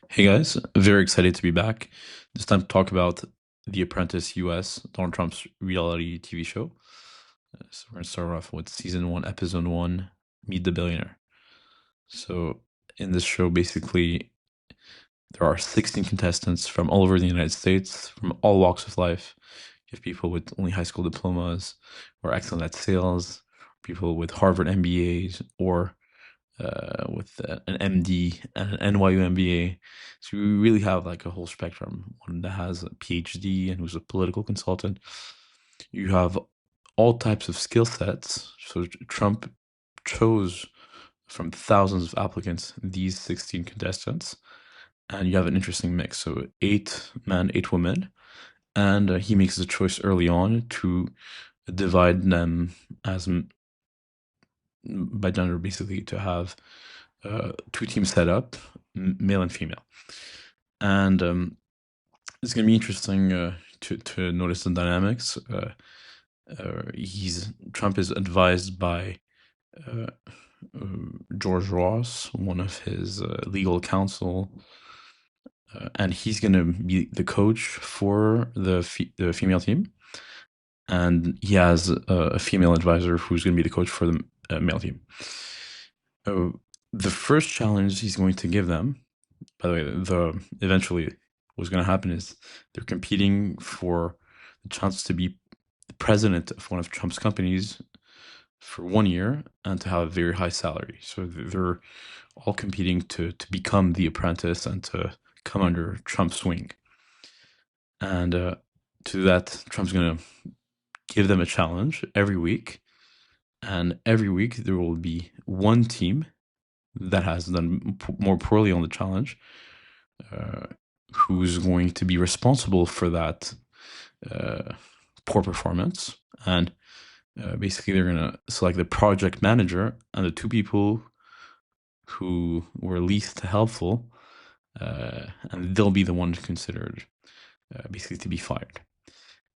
Hey guys, very excited to be back. This time to talk about The Apprentice US, Donald Trump's reality TV show. So we're gonna start off with season one, episode one, Meet the Billionaire. So in this show, basically, there are 16 contestants from all over the United States, from all walks of life. You have people with only high school diplomas, or excellent at sales, people with Harvard MBAs, or with an MD and an NYU MBA. So we really have like a whole spectrum. One that has a PhD and who's a political consultant. You have all types of skill sets. So Trump chose from thousands of applicants these 16 contestants, and you have an interesting mix. So 8 men, 8 women, and he makes the choice early on to divide them as by gender, basically to have two teams set up, male and female. And it's going to be interesting to notice the dynamics. Trump is advised by uh, George Ross, one of his legal counsel, and he's going to be the coach for the female team. And he has a female advisor who's going to be the coach for the male team. Uh, the first challenge he's going to give them, by the way, eventually what's going to happen is they're competing for the chance to be the president of one of Trump's companies for 1 year and to have a very high salary. So they're all competing to become the apprentice and to come under Trump's wing. And to that, Trump's going to give them a challenge every week. And every week there will be one team that has done more poorly on the challenge, uh, who's going to be responsible for that uh, poor performance. And basically, they're going to select the project manager and the two people who were least helpful, and they'll be the ones considered basically to be fired.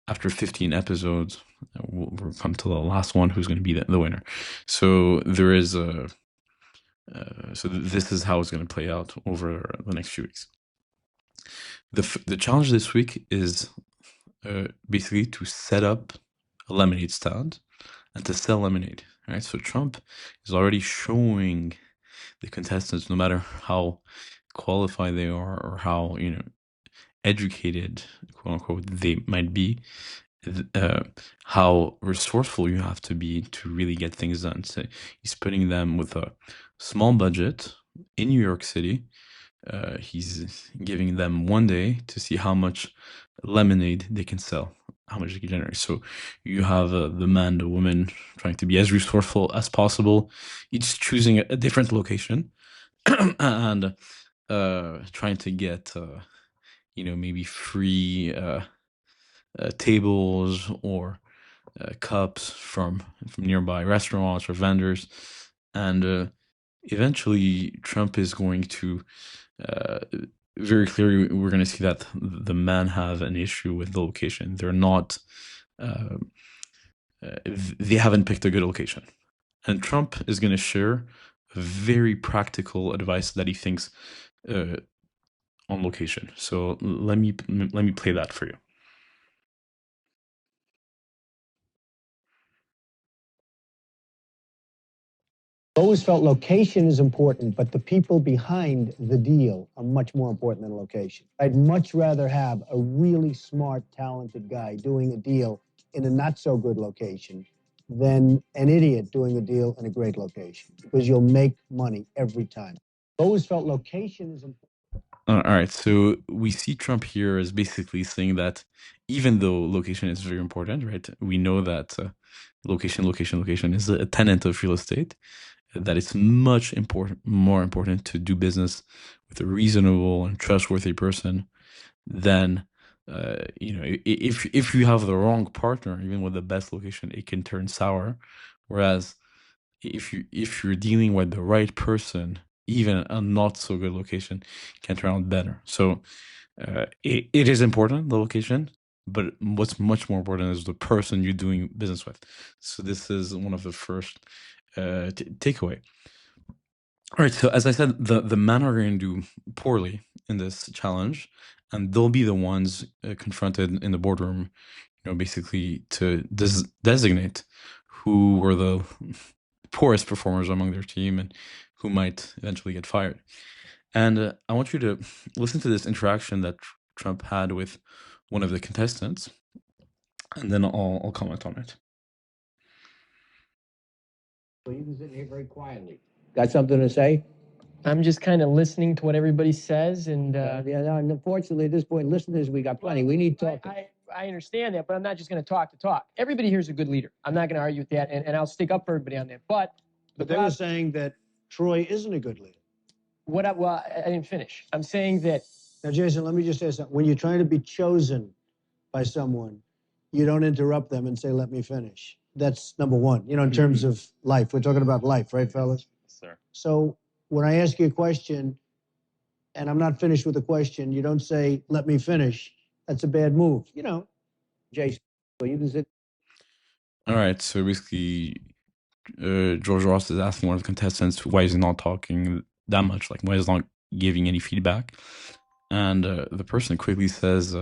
After 15 episodes, we'll come to the last one, who's going to be the winner. So there is a so this is how it's going to play out over the next few weeks. The challenge this week is basically to set up a lemonade stand and to sell lemonade. Right, so Trump is already showing the contestants, no matter how qualified they are or how educated, quote unquote, they might be, uh, how resourceful you have to be to really get things done. So he's putting them with a small budget in New York City. He's giving them 1 day to see how much lemonade they can sell, how much they can generate. So you have the man, the woman trying to be as resourceful as possible, each choosing a different location and trying to get, maybe free tables or cups from nearby restaurants or vendors, and eventually Trump is going to uh, very clearly, we're going to see that the men have an issue with the location. They're not uh, they haven't picked a good location, and Trump is going to share very practical advice that he thinks uh, on location. So let me play that for you. Always felt location is important, but the people behind the deal are much more important than location. I'd much rather have a really smart, talented guy doing a deal in a not so good location than an idiot doing a deal in a great location, because you'll make money every time. Always felt location is important. All right, so we see Trump here as basically saying that even though location is very important, right? We know that location is a tenet of real estate. That it's more important to do business with a reasonable and trustworthy person than, if you have the wrong partner, even with the best location, it can turn sour. Whereas if you're dealing with the right person, even a not so good location can turn out better. So it is important, the location, but what's much more important is the person you're doing business with. So this is one of the first takeaway. All right, so as I said, the men are going to do poorly in this challenge, and they'll be the ones confronted in the boardroom, basically to designate who were the poorest performers among their team and who might eventually get fired. And I want you to listen to this interaction that Trump had with one of the contestants, and then I'll comment on it. Well, you can sit here very quietly. Got something to say? I'm just kind of listening to what everybody says, and Yeah, no, and unfortunately, at this point, listeners, we got plenty. We need talking. I understand that, but I'm not just going to talk to talk. Everybody here is a good leader. I'm not going to argue with that, and I'll stick up for everybody on that. But they were saying that Troy isn't a good leader. Well, I didn't finish. I'm saying that. Now, Jason, let me just say something. When you're trying to be chosen by someone, you don't interrupt them and say, let me finish. That's number one, in terms of life. We're talking about life, right, fellas? Yes, sir. So when I ask you a question and I'm not finished with the question, you don't say, let me finish. That's a bad move. Jason, so you can sit. All right, so basically, George Ross is asking one of the contestants why he's not talking that much, like why he's not giving any feedback. And the person quickly says,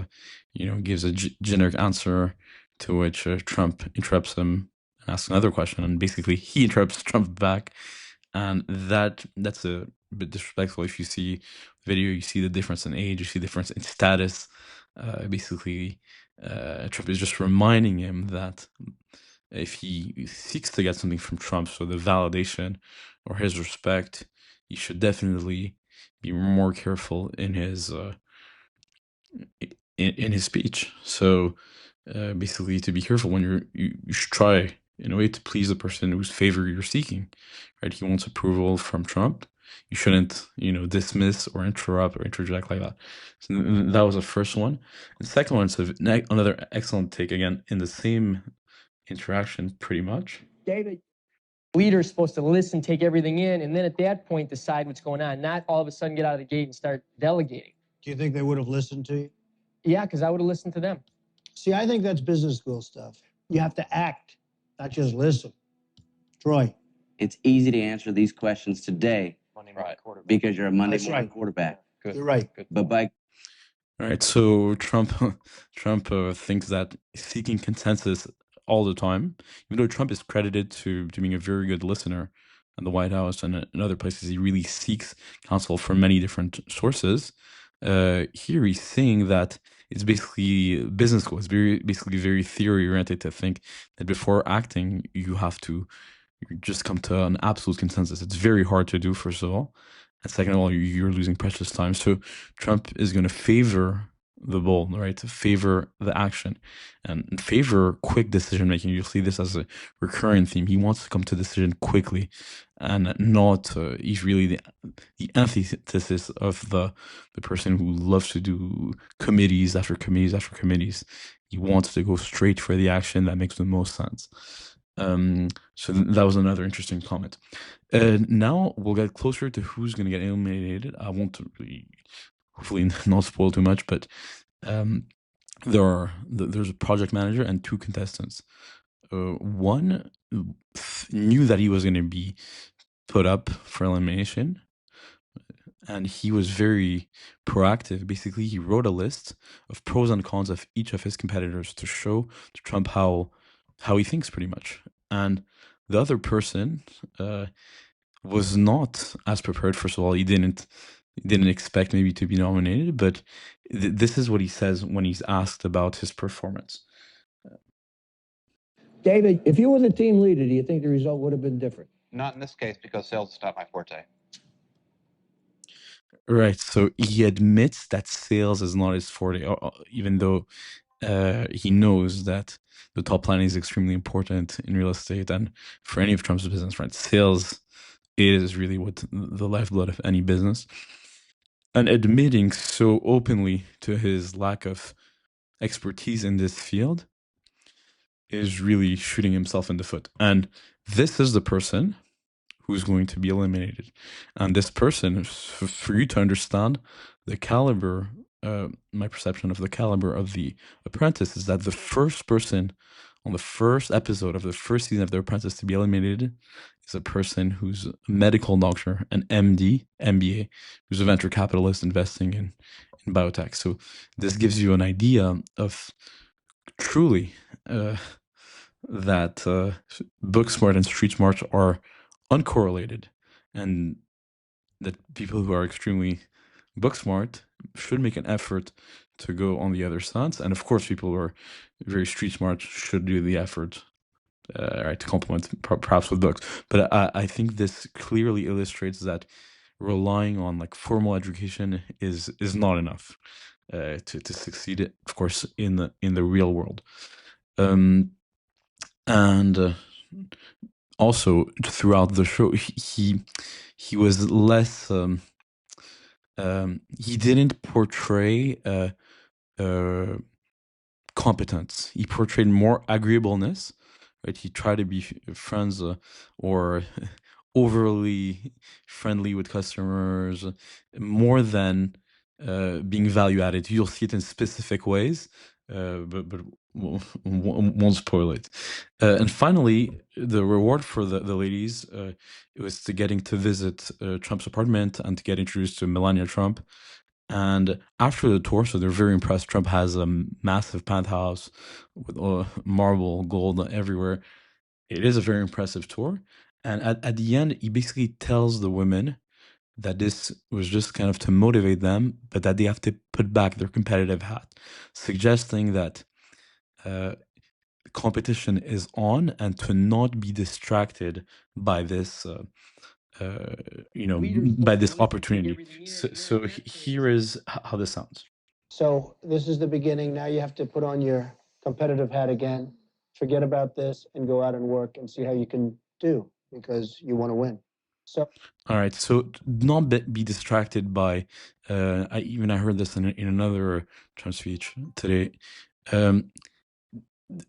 gives a generic answer, to which Trump interrupts him and asks another question. And basically, he interrupts Trump back. And that's a bit disrespectful. If you see the video, you see the difference in age, you see the difference in status. Basically, Trump is just reminding him that if he seeks to get something from Trump, so the validation or his respect, he should definitely be more careful in his in his speech. So basically, to be careful when you should try in a way to please the person whose favor you're seeking. Right? He wants approval from Trump. You shouldn't, dismiss or interrupt or interject like that. So that was the first one. The second one is another excellent take, again in the same interaction, pretty much. David, leader is supposed to listen, take everything in, and then at that point decide what's going on, not all of a sudden get out of the gate and start delegating. Do you think they would have listened to you? Yeah, because I would have listened to them. See, I think that's business school stuff. You have to act, not just listen. Troy. It's easy to answer these questions today, Right? because you're a Monday That's morning right. quarterback. Good. You're right. Good. But by All right, so Trump thinks that seeking consensus all the time, even though Trump is credited to being a very good listener in the White House and in other places, he really seeks counsel from many different sources. Here he's saying that it's basically business school. It's basically very theory oriented to think that before acting, you have to just come to an absolute consensus. It's very hard to do, first of all. And second of all, you're losing precious time. So Trump is going to favor the ball, right? To favor the action and favor quick decision making. You'll see this as a recurring theme. He wants to come to decision quickly and not, he's really the antithesis of the person who loves to do committees after committees after committees. He wants to go straight for the action that makes the most sense. So that was another interesting comment. Now we'll get closer to who's going to get eliminated. I won't really, hopefully not spoil too much, but there's a project manager and two contestants. One knew that he was going to be put up for elimination, and he was very proactive. Basically, he wrote a list of pros and cons of each of his competitors to show to Trump how he thinks, pretty much. And the other person was not as prepared. First of all, he didn't expect maybe to be nominated, but this is what he says when he's asked about his performance. David, if you were the team leader, do you think the result would have been different? Not in this case, because sales is not my forte. Right. So he admits that sales is not his forte, even though he knows that the top line is extremely important in real estate and for any of Trump's business, right? Sales is really what the lifeblood of any business. And admitting so openly to his lack of expertise in this field is really shooting himself in the foot. And this is the person who's going to be eliminated. And this person, for you to understand the caliber, my perception of the caliber of the Apprentice is that the first person on the first episode of the first season of The Apprentice to be eliminated is a person who's a medical doctor, an MD, MBA, who's a venture capitalist investing in biotech. So this gives you an idea of truly that book smart and street smart are uncorrelated, and that people who are extremely book smart should make an effort to go on the other side. And of course, people who are very street smart should do the effort, right, to complement perhaps with books. But I think this clearly illustrates that relying on like formal education is not enough to succeed, of course, in the real world. And also throughout the show, he was less. He didn't portray competence. He portrayed more agreeableness, right? He tried to be friends or overly friendly with customers, more than being value added. You'll see it in specific ways, but won't spoil it. And finally, the reward for the ladies, it was to getting to visit Trump's apartment and to get introduced to Melania Trump. And after the tour, so they're very impressed. Trump has a massive penthouse with marble, gold everywhere. It is a very impressive tour. And at the end, he basically tells the women that this was just kind of to motivate them, but that they have to put back their competitive hat, suggesting that competition is on and to not be distracted by this by this opportunity. So here is how this sounds. So this is the beginning. Now you have to put on your competitive hat again. Forget about this and go out and work and see how you can do, because you want to win. So all right, so not be distracted by I heard this in another Trump speech today.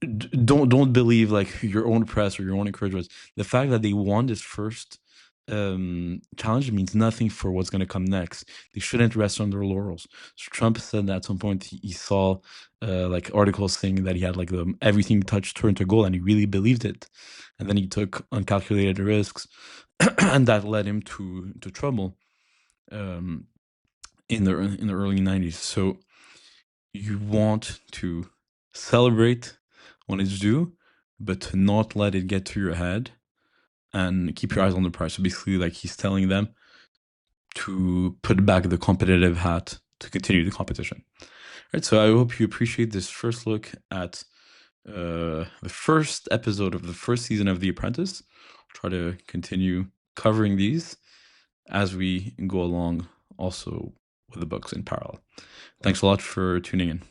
Don't believe like your own press or your own encouragements. The fact that they won this first challenge means nothing for what's going to come next. They shouldn't rest on their laurels. So Trump said that at some point he saw like articles saying that he had like everything touched turned to gold, and he really believed it. And then he took uncalculated risks, and that led him to trouble in the early 90s. So you want to celebrate when it's due, but to not let it get to your head and keep your eyes on the prize. So basically, like he's telling them to put back the competitive hat to continue the competition. Right. So I hope you appreciate this first look at the first episode of the first season of The Apprentice. I'll try to continue covering these as we go along, also with the books in parallel. Thanks a lot for tuning in.